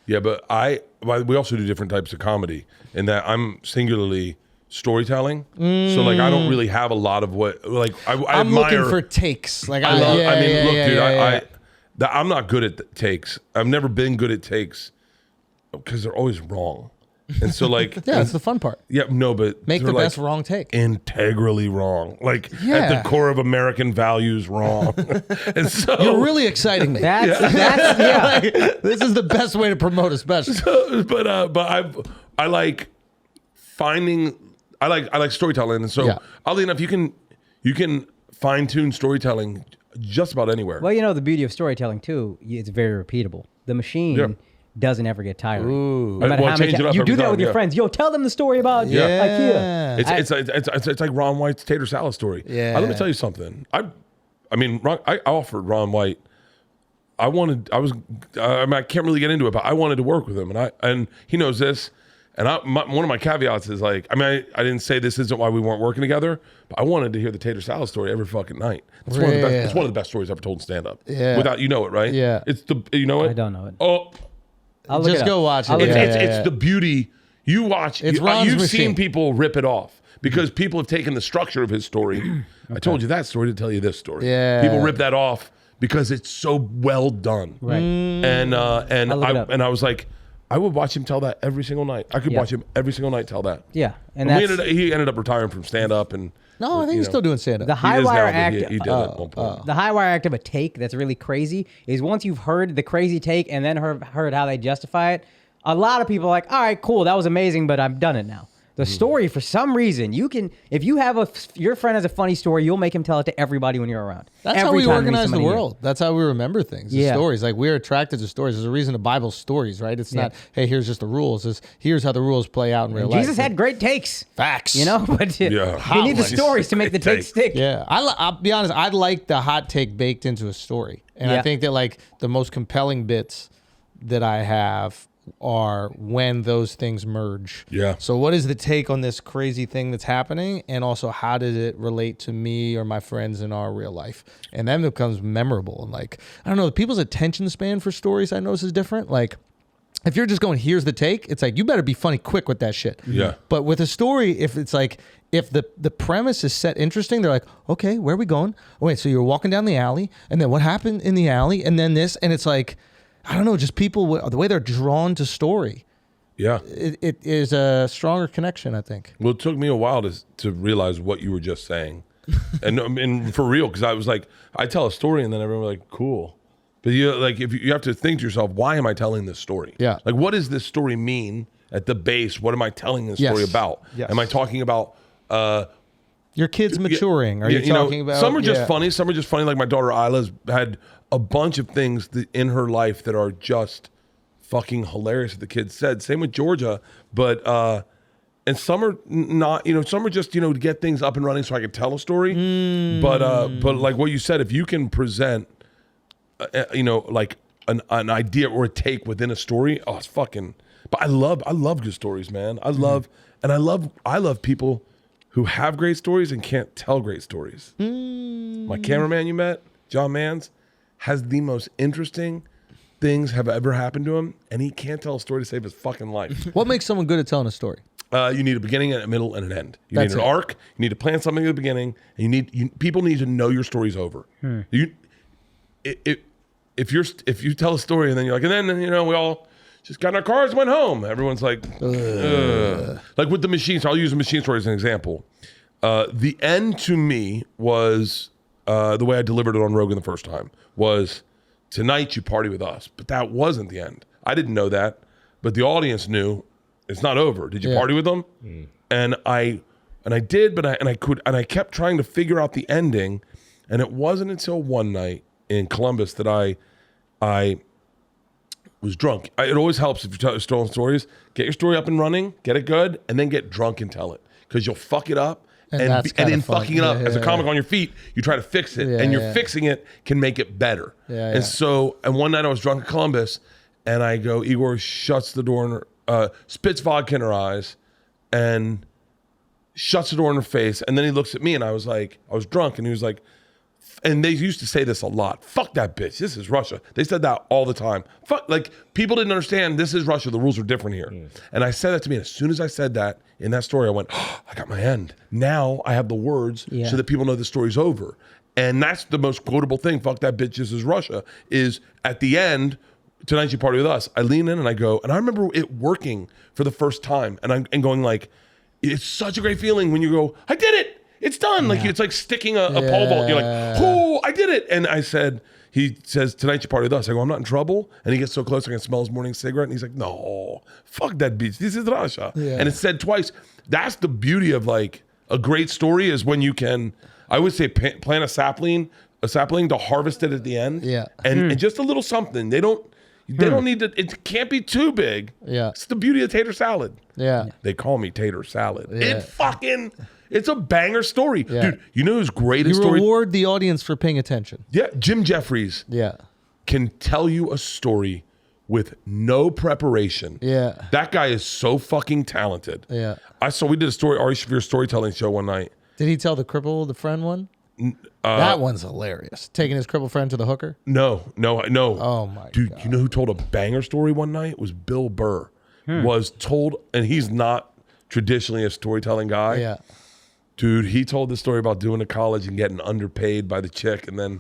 Yeah, but we also do different types of comedy in that I'm singularly storytelling. So like I don't really have a lot of what like I'm admire, looking for takes. Like I love, look, dude, I'm not good at takes. I've never been good at takes because they're always wrong. And so like that's the fun part. Yeah, no, but make the like best wrong take. Integrally wrong. Like at the core of American values wrong. And so you're really exciting me. That's like, this is the best way to promote a special. So, but I like finding I like storytelling. And so oddly enough, you can fine-tune storytelling just about anywhere. Well, you know, the beauty of storytelling too, it's very repeatable. The machine doesn't ever get tired. Ooh. No matter how many times you do that with your friends. Yo, tell them the story about IKEA. It's like Ron White's tater salad story. Yeah. Let me tell you something. I offered Ron White. I can't really get into it, but I wanted to work with him, and he knows this. And one of my caveats is like, I didn't say this isn't why we weren't working together, but I wanted to hear the tater salad story every fucking night. It's one of the best. It's one of the best stories I've told in stand up. Yeah. Without you know it, right? Yeah. You know it. I don't know it. Oh. Just go watch it. It's the beauty. You watch. You've seen people rip it off because people have taken the structure of his story. I told you that story to tell you this story. Yeah. People rip that off because it's so well done. Right. And I was like, I would watch him tell that every single night. I could watch him every single night tell that. Yeah. And he ended up retiring from stand up and. No, I think he's still doing stand up. The high wire act. He did at one point. The high wire act of a take that's really crazy is once you've heard the crazy take and then heard how they justify it. A lot of people are like, all right, cool, that was amazing, but I've done it now. The story, for some reason, you can, if you have your friend has a funny story, you'll make him tell it to everybody when you're around. That's how we organize the world. That's how we remember things. The stories. Like we're attracted to stories. There's a reason the Bible's stories, right? It's not, hey, here's just the rules. It's here's how the rules play out in real life. Jesus had great takes. Facts. You know, but you need the stories to make the take stick. Yeah. I'll be honest, I like the hot take baked into a story. And I think that like the most compelling bits that I have are when those things merge. Yeah. So what is the take on this crazy thing that's happening? And also how does it relate to me or my friends in our real life? And then it becomes memorable. And like, I don't know, people's attention span for stories I notice is different. Like if you're just going, here's the take, it's like, you better be funny quick with that shit. Yeah. But with a story, if it's like, if the premise is set interesting, they're like, okay, where are we going? Oh, wait, so you're walking down the alley and then what happened in the alley? And then this, and it's like, I don't know, just people, the way they're drawn to story. Yeah. It is a stronger connection, I think. Well, it took me a while to realize what you were just saying. and for real, because I was like, I tell a story and then everyone was like, cool. But you like, if you have to think to yourself, why am I telling this story? Yeah. Like, what does this story mean at the base? What am I telling this story about? Yes. Am I talking about... your kids maturing? Are you talking about... Some are just funny. Some are just funny. Like my daughter Isla's had a bunch of things in her life that are just fucking hilarious that the kids said. Same with Georgia. But, and some are not, some are just, to get things up and running so I can tell a story. But like what you said, if you can present, like an idea or a take within a story, oh, it's fucking, but I love good stories, man. I love people who have great stories and can't tell great stories. My cameraman you met, John Mans, has the most interesting things have ever happened to him, and he can't tell a story to save his fucking life. What makes someone good at telling a story? You need a beginning, a middle, and an end. You need an arc. You need to plan something at the beginning, and people need to know your story's over. If you tell a story and then you're like, and then we all just got in our cars and went home. Everyone's like, ugh. Like with the machine. So I'll use the machine story as an example. The end to me was the way I delivered it on Rogan the first time was, tonight you party with us. But that wasn't the end. I didn't know that, but the audience knew it's not over. Did you party with them? And I did, but I kept trying to figure out the ending, and it wasn't until one night in Columbus that I was drunk. It always helps if you tell stolen stories. Get your story up and running, get it good, and then get drunk and tell it, because you'll fuck it up. And in fucking it up, as a comic on your feet, you try to fix it, and you're fixing it can make it better. And one night I was drunk in Columbus, and I go, Igor shuts the door, in her, spits vodka in her eyes, and shuts the door in her face. And then he looks at me, and I was drunk, and he was like, And they used to say this a lot. Fuck that bitch. This is Russia. They said that all the time. Fuck, like, people didn't understand this is Russia. The rules are different here. And I said that to me. And as soon as I said that in that story, I went, oh, I got my end. Now I have the words so that people know the story's over. And that's the most quotable thing. Fuck that bitch. This is Russia. Is at the end, Tonight You Party With Us. I lean in and I go, and I remember it working for the first time. And going like, it's such a great feeling when you go, I did it. It's done. Like, it's like sticking a pole vault. You're like, oh, I did it. And I said, he says, Tonight You Party With Us. I go, I'm not in trouble. And he gets so close I can smell his morning cigarette. And he's like, no, fuck that bitch. This is Russia. Yeah. And it's said twice. That's the beauty of like a great story is when you can, I would say plant a sapling to harvest it at the end. Yeah. And just a little something. They don't need to, it can't be too big. Yeah. It's the beauty of tater salad. Yeah. They call me tater salad. Yeah. It's a banger story. Yeah. Dude, you know who's great at story? You reward the audience for paying attention. Yeah, Jim Jeffries can tell you a story with no preparation. Yeah. That guy is so fucking talented. Yeah. We did a Ari Shaffir storytelling show one night. Did he tell the friend one? That one's hilarious. Taking his crippled friend to the hooker? No. Oh my Dude, God. You know who told a banger story one night? It was Bill Burr. Was told, and he's not traditionally a storytelling guy. Yeah. Dude, he told the story about doing to college and getting underpaid by the chick. And then,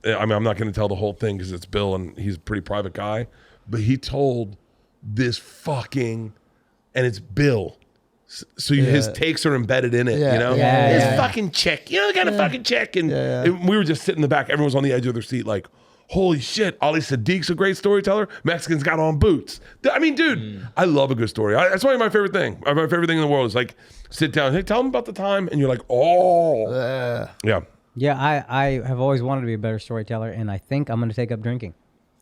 I mean, I'm not going to tell the whole thing because it's Bill and he's a pretty private guy. But he told this fucking, and it's Bill. So his takes are embedded in it, you know? This fucking chick. You know, I got a fucking chick. And we were just sitting in the back. Everyone was on the edge of their seat like, holy shit, Ali Sadiq's a great storyteller. Mexicans got on boots. I mean, dude, I love a good story. That's probably my favorite thing. My favorite thing in the world is like, sit down, hey, tell them about the time. And you're like, oh. Yeah. Yeah, I have always wanted to be a better storyteller, and I think I'm going to take up drinking.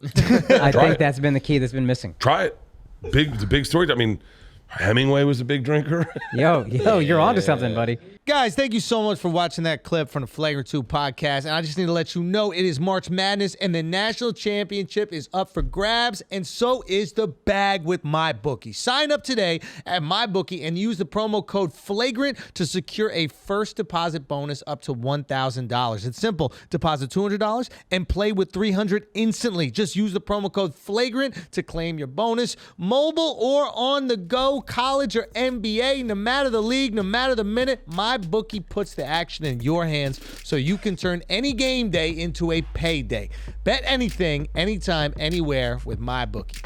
I think that's been the key that's been missing. Try it. It's a big story. I mean, Hemingway was a big drinker. Yo, you're onto something, buddy. Guys, thank you so much for watching that clip from the Flagrant 2 podcast. And I just need to let you know it is March Madness and the national championship is up for grabs. And so is the bag with MyBookie. Sign up today at MyBookie and use the promo code Flagrant to secure a first deposit bonus up to $1,000. It's simple. Deposit $200 and play with $300 instantly. Just use the promo code Flagrant to claim your bonus. Mobile or on the go, college or NBA, no matter the league, no matter the minute, MyBookie puts the action in your hands so you can turn any game day into a payday. Bet anything, anytime, anywhere with MyBookie.